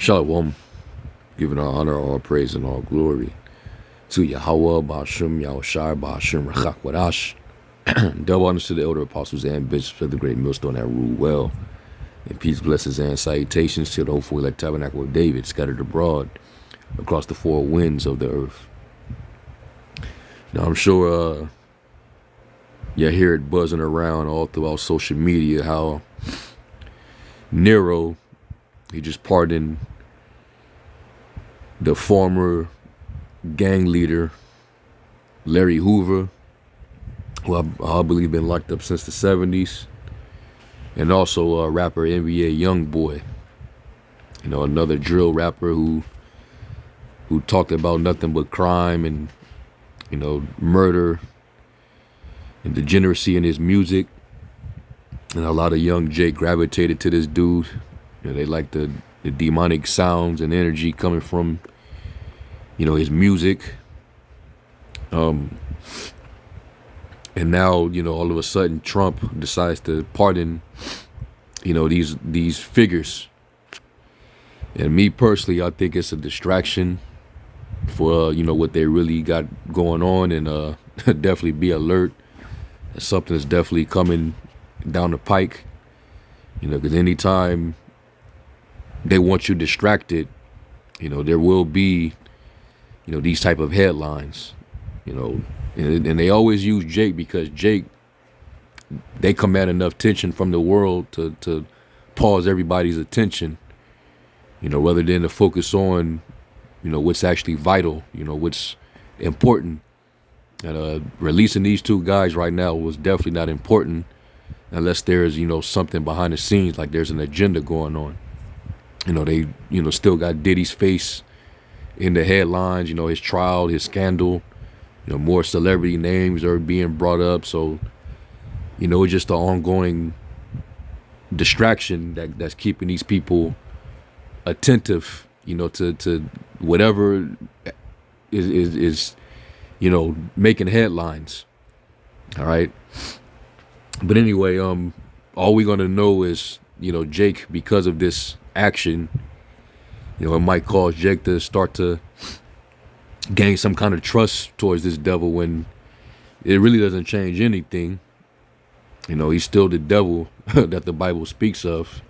Shalom, giving all honor, all praise, and all glory to Yahweh, Ba'ashem, Yahushai, Ba'ashem, Rachak, Wadash. Double honors to the elder apostles and bishops of the great millstone that rule well. And peace, blessings, and salutations to the hopeful elect tabernacle of David, scattered abroad across the four winds of the earth. Now, I'm sure you hear it buzzing around all throughout social media how Nero, he just pardoned the former gang leader, Larry Hoover, who I believe been locked up since the 70s, and also rapper NBA Youngboy, another drill rapper who talked about nothing but crime and murder and degeneracy in his music. And a lot of young Jake gravitated to this dude. They like the demonic sounds and energy coming from his music. And now, all of a sudden Trump decides to pardon, these figures. And me personally, I think it's a distraction for, what they really got going on, and definitely be alert. Something is definitely coming down the pike, because anytime they want you distracted, there will be, these type of headlines, and they always use Jake because Jake, they command enough tension from the world to pause everybody's attention, rather than to focus on, what's actually vital, what's important. And releasing these two guys right now was definitely not important unless there's, something behind the scenes, like there's an agenda going on. They, still got Diddy's face in the headlines, his trial, his scandal, more celebrity names are being brought up. So, it's just an ongoing distraction that's keeping these people attentive, to whatever is making headlines. All right. But anyway, all we're gonna know is, Jake, because of this action, it might cause Jake to start to gain some kind of trust towards this devil when it really doesn't change anything. He's still the devil that the Bible speaks of.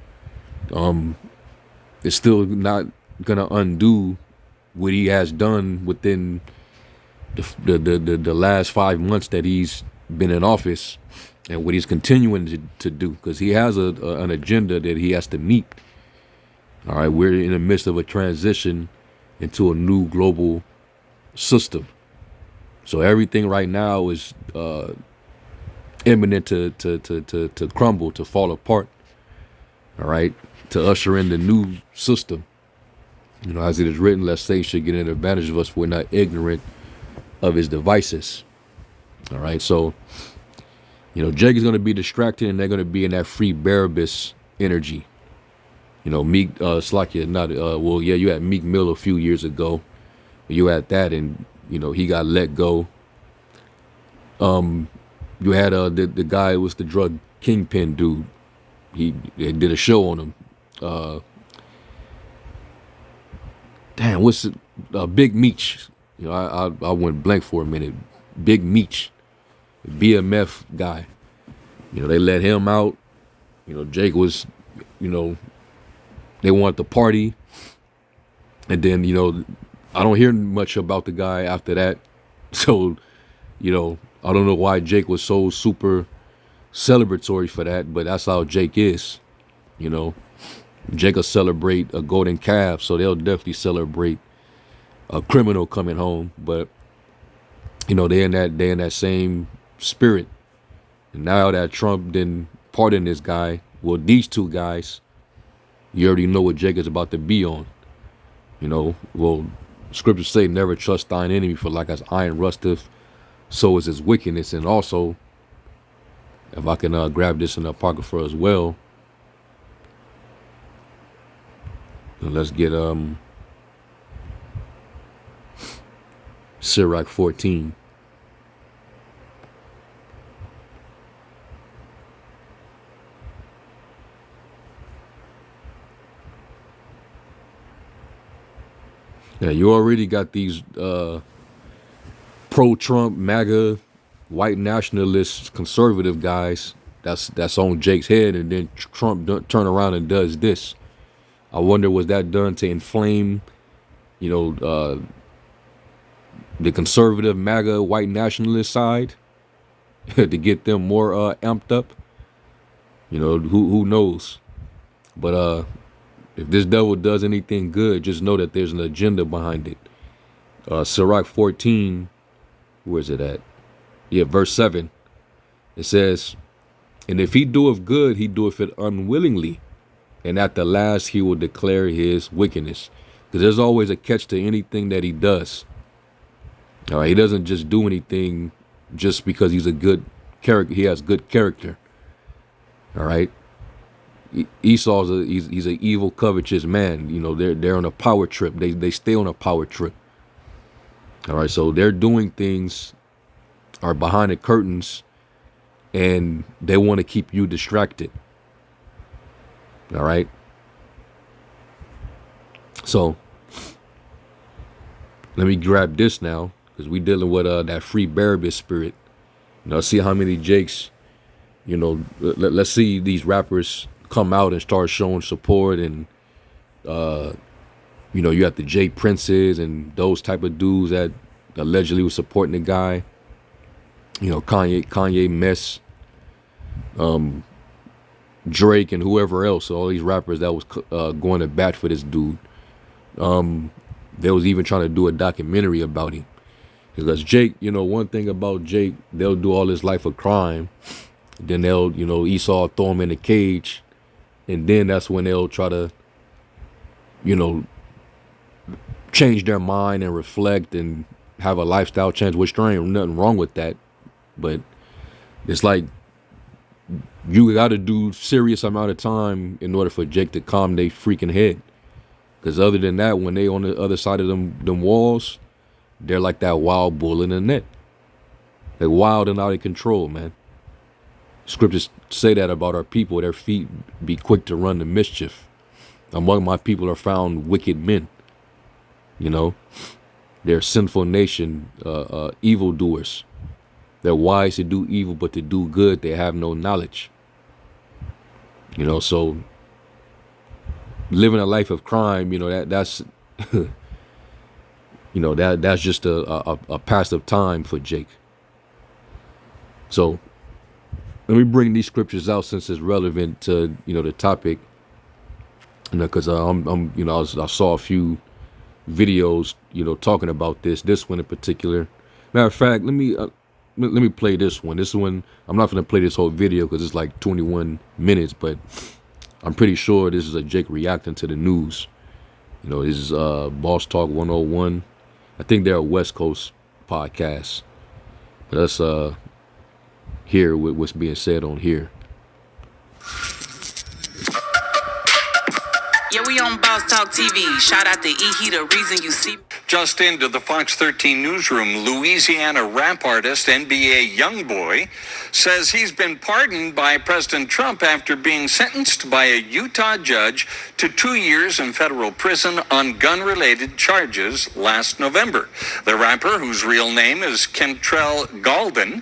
It's still not gonna undo what he has done within the last 5 months that he's been in office, and what he's continuing to do, because he has an agenda that he has to meet. All right, we're in the midst of a transition into a new global system. So everything right now is imminent to crumble, to fall apart. All right, to usher in the new system. As it is written, lest Satan should get an advantage of us, for we're not ignorant of his devices. All right, so Jake is going to be distracted, and they're going to be in that free Barabbas energy. Meek Slakia, you had Meek Mill a few years ago. You had that, and he got let go. You had the guy who was the drug kingpin dude. They did a show on him. What's it? Big Meech. I went blank for a minute. Big Meech, BMF guy. They let him out. Jake was, they wanted to party. And then, I don't hear much about the guy after that. So, I don't know why Jake was so super celebratory for that, but that's how Jake is. Jake will celebrate a golden calf, so they'll definitely celebrate a criminal coming home. But they in that same spirit. And now that Trump didn't pardon this guy, well, these two guys, you already know what Jake is about to be on. Well, scriptures say, never trust thine enemy, for like as iron rusteth, so is his wickedness. And also, if I can grab this in the Apocrypha as well, let's get Sirach 14. Yeah, you already got these pro-Trump, MAGA, white nationalist, conservative guys. That's on Jake's head, and then Trump turn around and does this. I wonder, was that done to inflame, you know, the conservative, MAGA, white nationalist side, to get them more amped up? You know, who knows? But if this devil does anything good, just know that there's an agenda behind it. Sirach 14, where is it at? Yeah, verse 7. It says, and if he doeth good, he doeth it unwillingly, and at the last he will declare his wickedness. Because there's always a catch to anything that he does. All right, he doesn't just do anything just because he's a good character. He has good character. All right. Esau's he's an evil, covetous man. You know, they're on a power trip. They stay on a power trip. All right, so they're doing things, are behind the curtains, and they want to keep you distracted. All right. So let me grab this now, because we dealing with that free Barabbas spirit. You know, see how many Jakes. You know, let's see these rappers come out and start showing support, and you know, you have the Jake Princes and those type of dudes that allegedly was supporting the guy. You know, Kanye Mess, Drake, and whoever else. So all these rappers that was going to bat for this dude. They was even trying to do a documentary about him, because Jake, you know, one thing about Jake, they'll do all his life of crime, then they'll, you know, Esau throw him in a cage, and then that's when they'll try to, you know, change their mind and reflect and have a lifestyle change, which there ain't nothing wrong with that. But it's like you got to do serious amount of time in order for Jake to calm their freaking head. Because other than that, when they on the other side of them walls, they're like that wild bull in the net. They're wild and out of control, man. Scriptures say that about our people. Their feet be quick to run to mischief. Among my people are found wicked men. You know, they're a sinful nation, evildoers. They're wise to do evil, but to do good, they have no knowledge. You know, so living a life of crime, you know, that's you know, that's just a passive time for Jake. So let me bring these scriptures out since it's relevant to, you know, the topic. You know, because I'm you know, I saw a few videos, you know, talking about this one in particular. Matter of fact, let me play this one. This one, I'm not going to play this whole video because it's like 21 minutes, but I'm pretty sure this is a Jake reacting to the news. You know, this is Boss Talk 101. I think they're a West Coast podcast. But let's hear what's being said on here. Yeah, we on Boss Talk TV. Shout out to E. He, the reason you see. Just into the Fox 13 newsroom, Louisiana rap artist NBA Youngboy says he's been pardoned by President Trump after being sentenced by a Utah judge to 2 years in federal prison on gun-related charges last November. The rapper, whose real name is Kentrell Galden,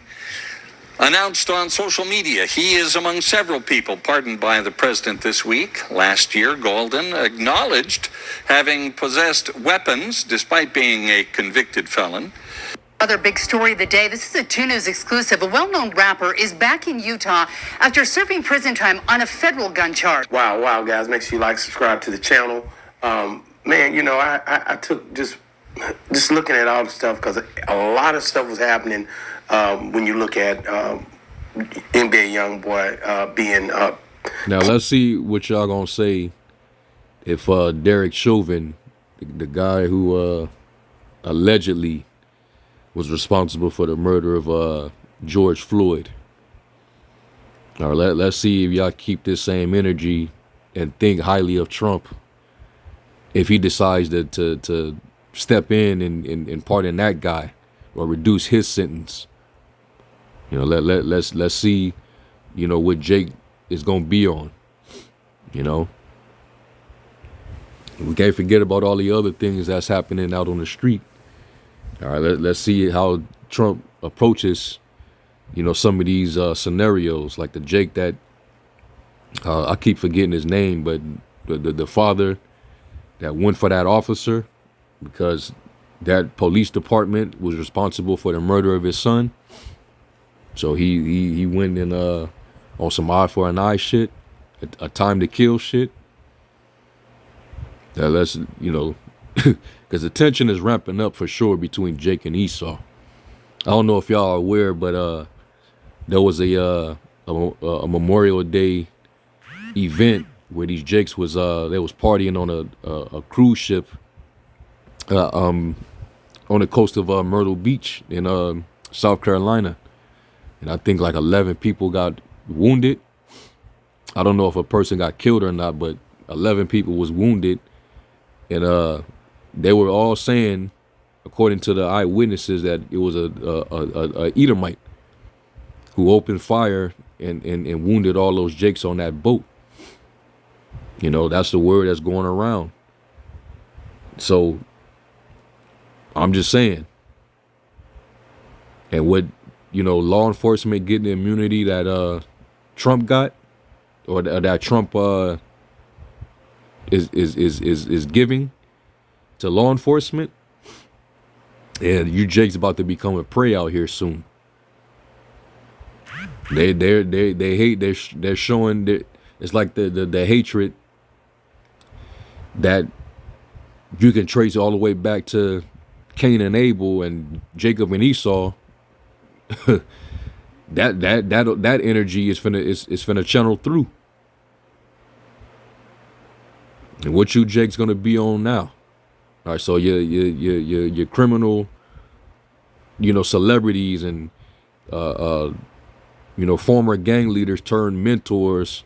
announced on social media he is among several people pardoned by the president this week. Last year, Golden acknowledged having possessed weapons despite being a convicted felon. Other big story of the day. This is a 2 News exclusive. A well-known rapper is back in Utah after serving prison time on a federal gun charge. Wow, guys. Make sure you like, subscribe to the channel. Man, you know, I took just looking at all the stuff, because a lot of stuff was happening when you look at NBA Youngboy being Now let's see what y'all gonna say if Derek Chauvin, the guy who allegedly was responsible for the murder of George Floyd. All right, let's see if y'all keep this same energy and think highly of Trump if he decides to step in and pardon that guy or reduce his sentence. You know, let's see, you know, what Jake is gonna be on. You know, We can't forget about all the other things that's happening out on the street. All right, let's see how Trump approaches, some of these scenarios, like the Jake that I keep forgetting his name, but the father that went for that officer because that police department was responsible for the murder of his son. So he went in on some eye for an eye shit, a time to kill shit. That let's because the tension is ramping up for sure between Jake and Esau. I don't know if y'all are aware, but there was a Memorial Day event where these Jakes was they was partying on a cruise ship on the coast of Myrtle Beach in South Carolina, and I think like 11 people got wounded. I don't know if a person got killed or not, but 11 people was wounded, and they were all saying, according to the eyewitnesses, that it was a Edomite who opened fire and wounded all those Jakes on that boat. That's the word that's going around. So I'm just saying. And what, law enforcement getting the immunity that Trump got, or that Trump is giving to law enforcement, and you Jake's about to become a prey out here soon. They hate. They're showing that it's like the hatred that you can trace all the way back to Cain and Abel and Jacob and Esau. that energy is finna channel through. And what you Jake's gonna be on now? All right, so your criminal, celebrities and former gang leaders turned mentors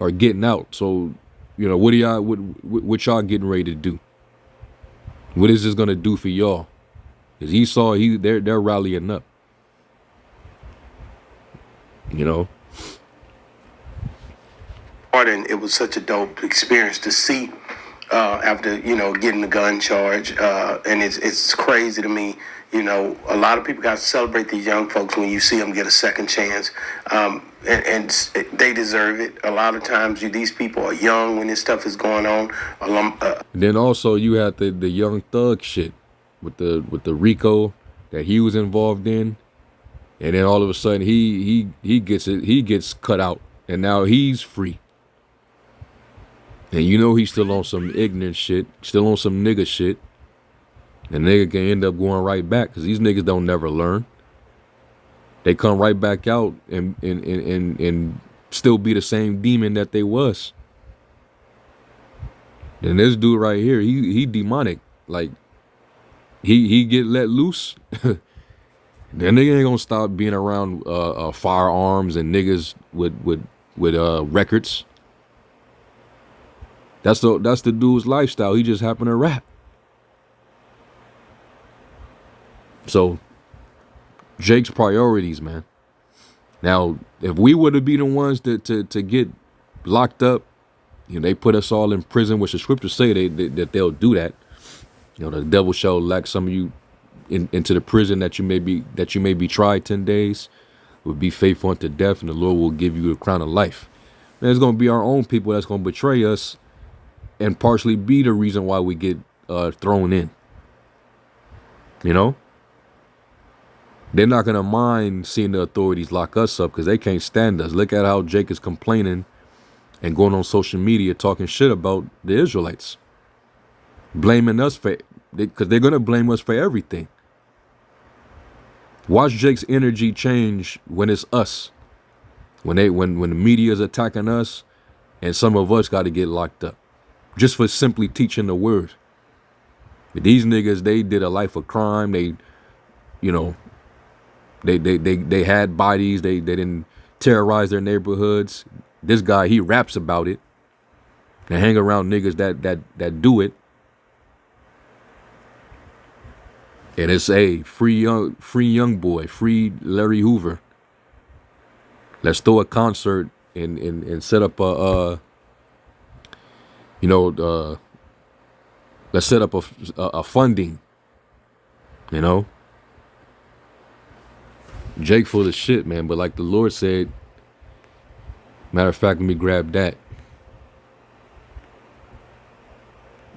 are getting out. So, what what y'all getting ready to do? What is this gonna do for y'all? Because Esau, they're rallying up. And it was such a dope experience to see after getting the gun charge, and it's crazy to me. A lot of people got to celebrate these young folks when you see them get a second chance, and they deserve it. A lot of times, these people are young when this stuff is going on. Then also you had the young thug shit with the RICO that he was involved in, and then all of a sudden he gets cut out, and now he's free. And he's still on some ignorant shit, still on some nigga shit. And nigga can end up going right back because these niggas don't never learn. They come right back out and still be the same demon that they was. And this dude right here, he demonic. Like he get let loose. That nigga ain't gonna stop being around firearms and niggas with records. That's the dude's lifestyle. He just happened to rap. So, Jake's priorities, man. Now, if we were to be the ones to get locked up, they put us all in prison, which the scriptures say that they'll do that. The devil shall lack some of you into the prison that you may be tried 10 days, will be faithful unto death, and the Lord will give you the crown of life. And it's going to be our own people that's going to betray us and partially be the reason why we get thrown in. They're not going to mind seeing the authorities lock us up because they can't stand us. Look at how Jake is complaining and going on social media talking shit about the Israelites. Blaming us because they're going to blame us for everything. Watch Jake's energy change when it's us. When the media is attacking us and some of us got to get locked up. Just for simply teaching the word. But these niggas, they did a life of crime. They had bodies. They didn't terrorize their neighborhoods. This guy, he raps about it. And hang around niggas that do it. And it's free young boy, free Larry Hoover. Let's throw a concert and set up Let's set up a funding. You know, Jake full of shit, man. But like the Lord said, matter of fact, let me grab that.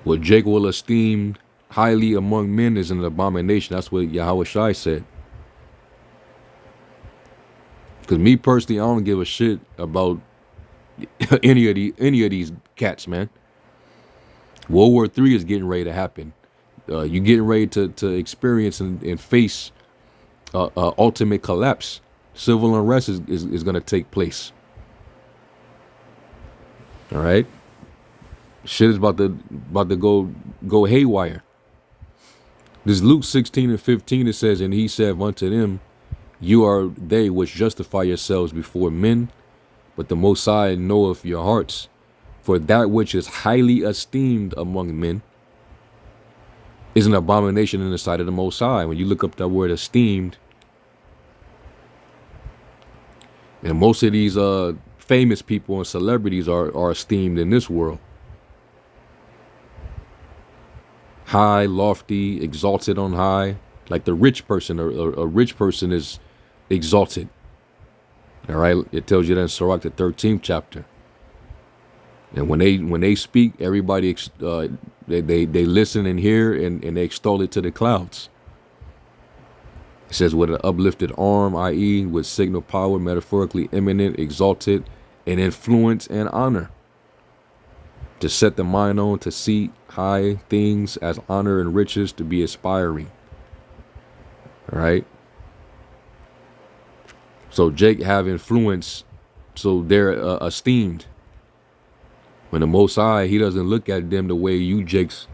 What Jake will esteem highly among men is an abomination. That's what Yahweh Shai said. Because me personally, I don't give a shit about any of these cats, man. World War III is getting ready to happen. You getting ready to experience and face ultimate collapse. Civil unrest is going to take place. All right, shit is about to go haywire. This Luke 16:15, it says, and he said unto them, you are they which justify yourselves before men, but the Most High knoweth your hearts. For that which is highly esteemed among men is an abomination in the sight of the Most High. When you look up that word esteemed, and most of these famous people and celebrities are esteemed in this world. High, lofty, exalted on high. Like the rich person, a rich person is exalted. All right, it tells you that in Sirach, the 13th chapter. And when they speak, everybody they listen and hear, and they extol it to the clouds. It says, with an uplifted arm, i.e., with signal power, metaphorically eminent, exalted, and influence and honor. To set the mind on, to seek high things as honor and riches, to be aspiring. All right. So Jake have influence, so they're esteemed. When the Most High, he doesn't look at them the way you Jakes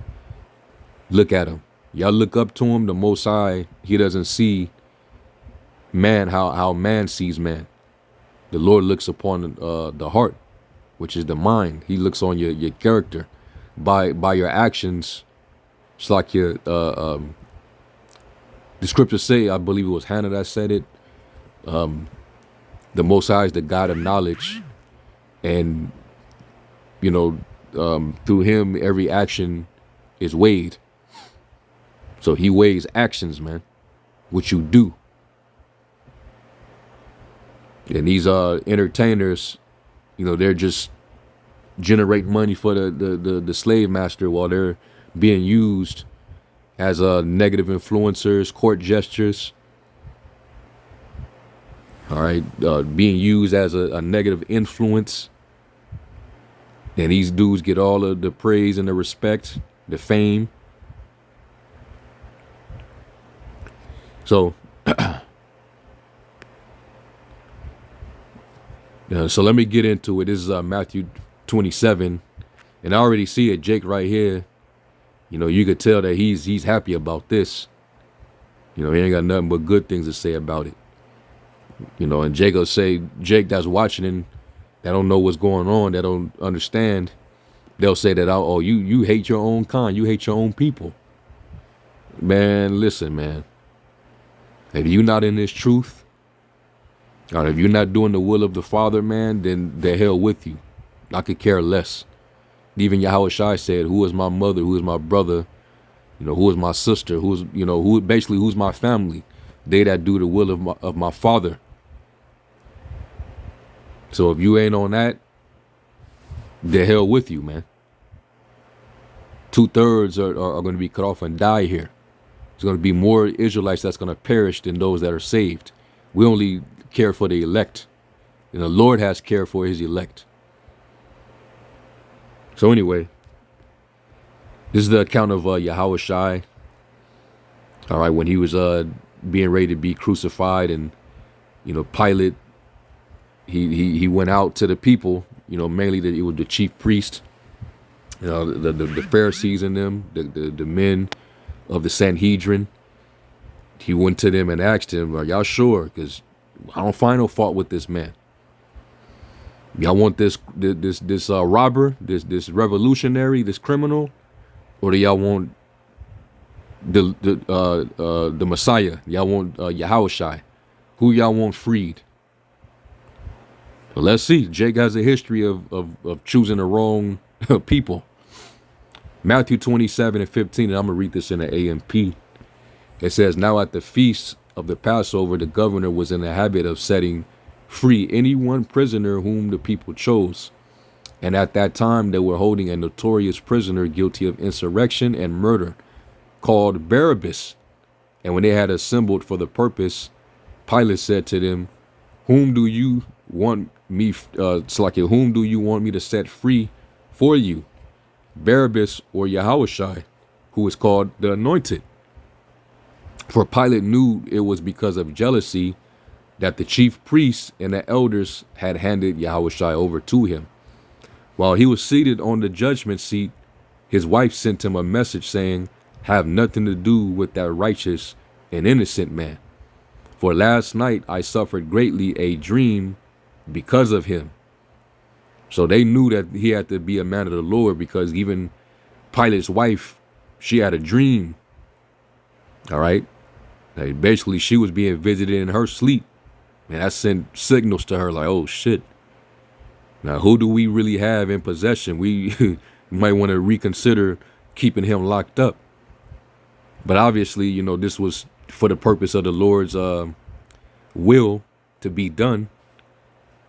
look at them. Y'all look up to him. The Most High, he doesn't see man how man sees man. The Lord looks upon the heart, which is the mind. He looks on your character by your actions. It's like your the scriptures say, I believe it was Hannah that said it. The Most High is the God of knowledge, and through him every action is weighed. So he weighs actions, man, what you do. And these entertainers, they're just generating money for the slave master while they're being used as negative influencers, court gestures. All right, being used as a negative influence. And these dudes get all of the praise and the respect, the fame. So, so let me get into it. This is Matthew 27, and I already see it. Jake right here. You could tell that he's happy about this. He ain't got nothing but good things to say about it. And Jake will say, Jake that's watching and that don't know what's going on, that don't understand, they'll say that, oh, you hate your own kind, you hate your own people. Man, listen, man. If you're not in this truth, or if you're not doing the will of the Father, man, then the hell with you. I could care less. Even Yahweh Shai said, who is my mother, who is my brother, who is my sister, who's my family? They that do the will of my Father. So if you ain't on that, the hell with you, man. 2/3 are going to be cut off and die here. There's going to be more Israelites that's going to perish than those that are saved. We only care for the elect. And the Lord has care for his elect. So anyway, this is the account of Yahweh Shai. All right, when he was being ready to be crucified, and Pilate, he went out to the people, mainly it was the chief priest, the Pharisees and them, the men of the Sanhedrin. He went to them and asked them, are y'all sure? Because I don't find no fault with this man. Y'all want this robber, this revolutionary, this criminal, or do y'all want the Messiah? Y'all want Yahweh Shai? Who y'all want freed? Well, let's see. Jake has a history of choosing the wrong people. Matthew 27:15, and I'm going to read this in the AMP. It says, now at the feast of the Passover, the governor was in the habit of setting free any one prisoner whom the people chose. And at that time, they were holding a notorious prisoner guilty of insurrection and murder called Barabbas. And when they had assembled for the purpose, Pilate said to them, whom do you want me, whom do you want me to set free for you, Barabbas or Yahushua, who is called the Anointed? For Pilate knew it was because of jealousy that the chief priests and the elders had handed Yahushua over to him. While he was seated on the judgment seat, his wife sent him a message saying, have nothing to do with that righteous and innocent man. For last night I suffered greatly a dream because of him. So they knew that he had to be a man of the Lord, because even Pilate's wife, she had a dream. All right. Like basically, she was being visited in her sleep. And that sent signals to her like, oh, shit. Now, who do we really have in possession? We might want to reconsider keeping him locked up. But obviously, you know, this was for the purpose of the Lord's will to be done.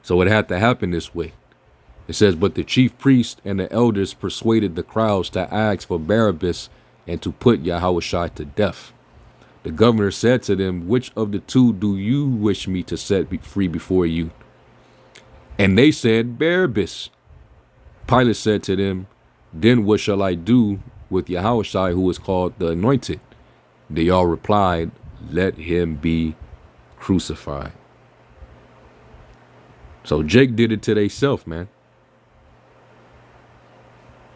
So it had to happen this way. It says, but the chief priest and the elders persuaded the crowds to ask for Barabbas and to put Yahushua to death. The governor said to them, which of the two do you wish me to set free before you? And they said, Barabbas. Pilate said to them, then what shall I do with Yahushua, who is called the Anointed? They all replied, let him be crucified. So Jake did it to theyself, man.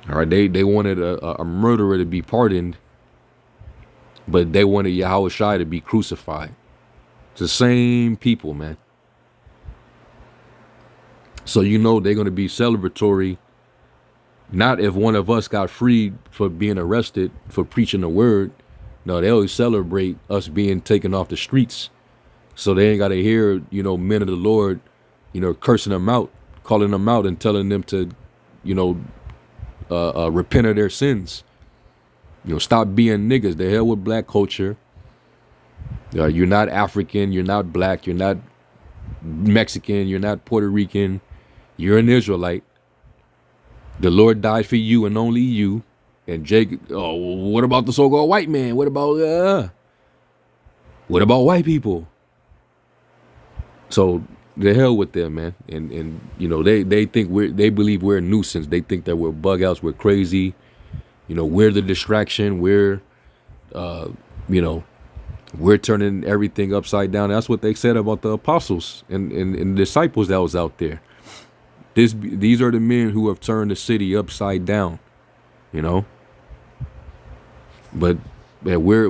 All right, they wanted a murderer to be pardoned, but they wanted Yahushua to be crucified. It's the same people, man. So you know they're going to be celebratory, not if one of us got freed for being arrested for preaching the word. No, they always celebrate us being taken off the streets. So they ain't got to hear, you know, men of the Lord, you know, cursing them out, calling them out and telling them to, you know, repent of their sins. You know, stop being niggas. The hell with black culture. You're not African. You're not black. You're not Mexican. You're not Puerto Rican. You're an Israelite. The Lord died for you and only you. And Jake, oh, what about the so-called white man? What about white people? So the hell with them, man. And you know, they think they believe we're a nuisance. They think that we're bug outs. We're crazy. You know, we're the distraction. We're, you know, we're turning everything upside down. That's what they said about the apostles and the disciples that was out there. These are the men who have turned the city upside down, you know. But man, we're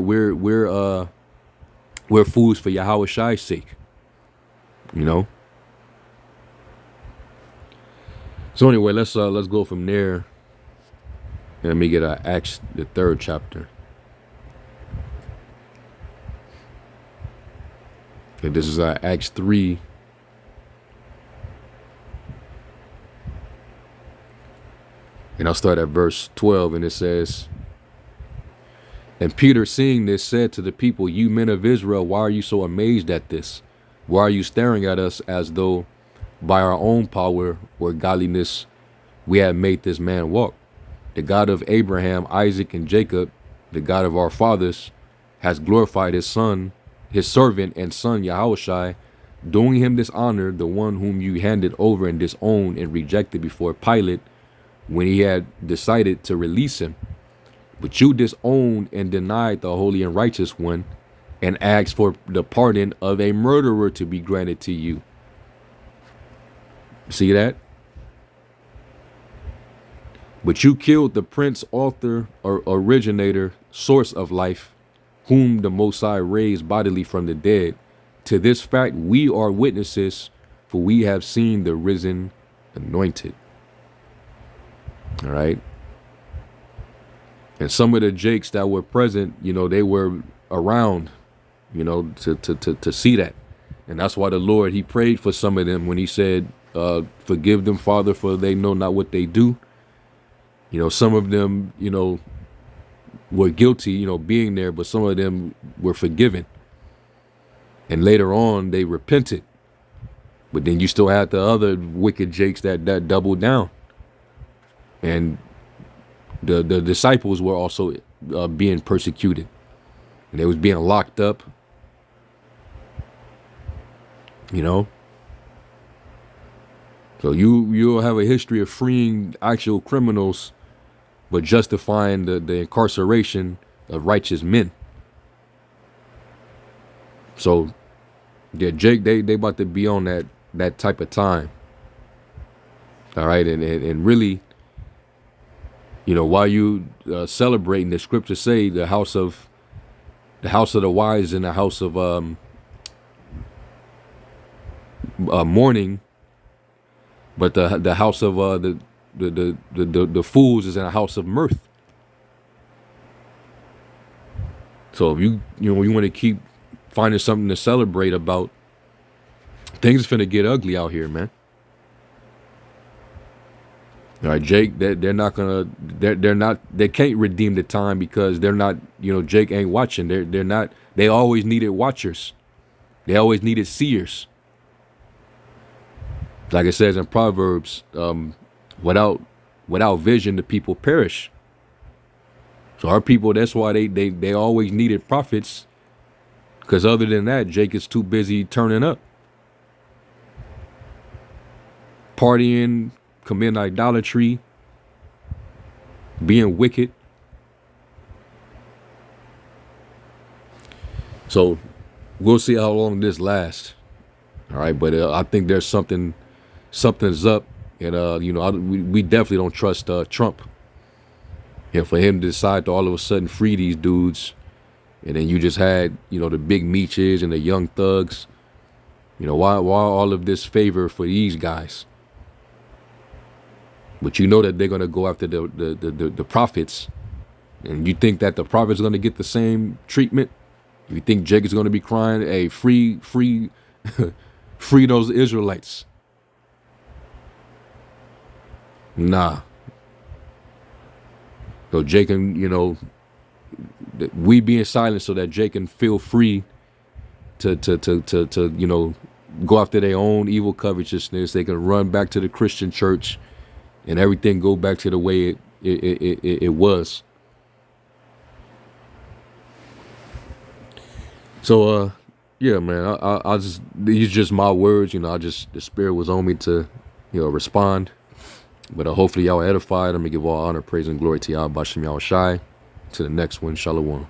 fools for Yahushua's sake, you know. So anyway, let's go from there. And let me get Acts, the 3rd chapter. Okay, this is Acts 3. And I'll start at verse 12, and it says, and Peter, seeing this, said to the people, you men of Israel, why are you so amazed at this? Why are you staring at us as though by our own power or godliness we had made this man walk? The God of Abraham, Isaac, and Jacob, the God of our fathers, has glorified his son, his servant and son Yahushua, doing him this honor, the one whom you handed over and disowned and rejected before Pilate when he had decided to release him. But you disowned and denied the holy and righteous one and asked for the pardon of a murderer to be granted to you. See that? But you killed the prince, author, or originator, source of life, whom the Most High raised bodily from the dead. To this fact we are witnesses, for we have seen the risen Anointed. All right. And some of the Jakes that were present, you know, they were around, you know, to see that. And that's why the Lord, he prayed for some of them when he said, forgive them, Father, for they know not what they do. You know, some of them, were guilty, being there, but some of them were forgiven. And later on, they repented. But then you still had the other wicked jakes that doubled down. And the disciples were also being persecuted. And they was being locked up. So you'll have a history of freeing actual criminals, but justifying the incarceration of righteous men. So, yeah, Jake, they about to be on that type of time. All right, and really, while you celebrating, the scriptures say the house of the wise and the house of mourning, but the house of the fools is in a house of mirth. So if you want to keep finding something to celebrate about, things finna get ugly out here, man. All right, Jake, they can't redeem the time because they're not, Jake ain't watching. They're not. They always needed watchers. They always needed seers. Like it says in Proverbs, without vision, the people perish. So our people, that's why they always needed prophets, because other than that, Jake is too busy turning up, partying, committing idolatry, being wicked. So we'll see how long this lasts. All right, but I think there's something's up, and we definitely don't trust Trump. And for him to decide to all of a sudden free these dudes, and then you just had the big Meeches and the young thugs. Why all of this favor for these guys? But that they're gonna go after the prophets, and you think that the prophets are gonna get the same treatment? You think Jake is gonna be crying, "Hey, free, free those Israelites"? Nah. So Jake can, we being silent so that Jake can feel free to go after their own evil covetousness. They can run back to the Christian church, and everything go back to the way it was. So yeah, man, I just, these just my words. The Spirit was on me to respond. But hopefully y'all edified. I'm going to give all honor, praise, and glory to y'all, Bashem Yahweh Shai. To the next one, Shalom.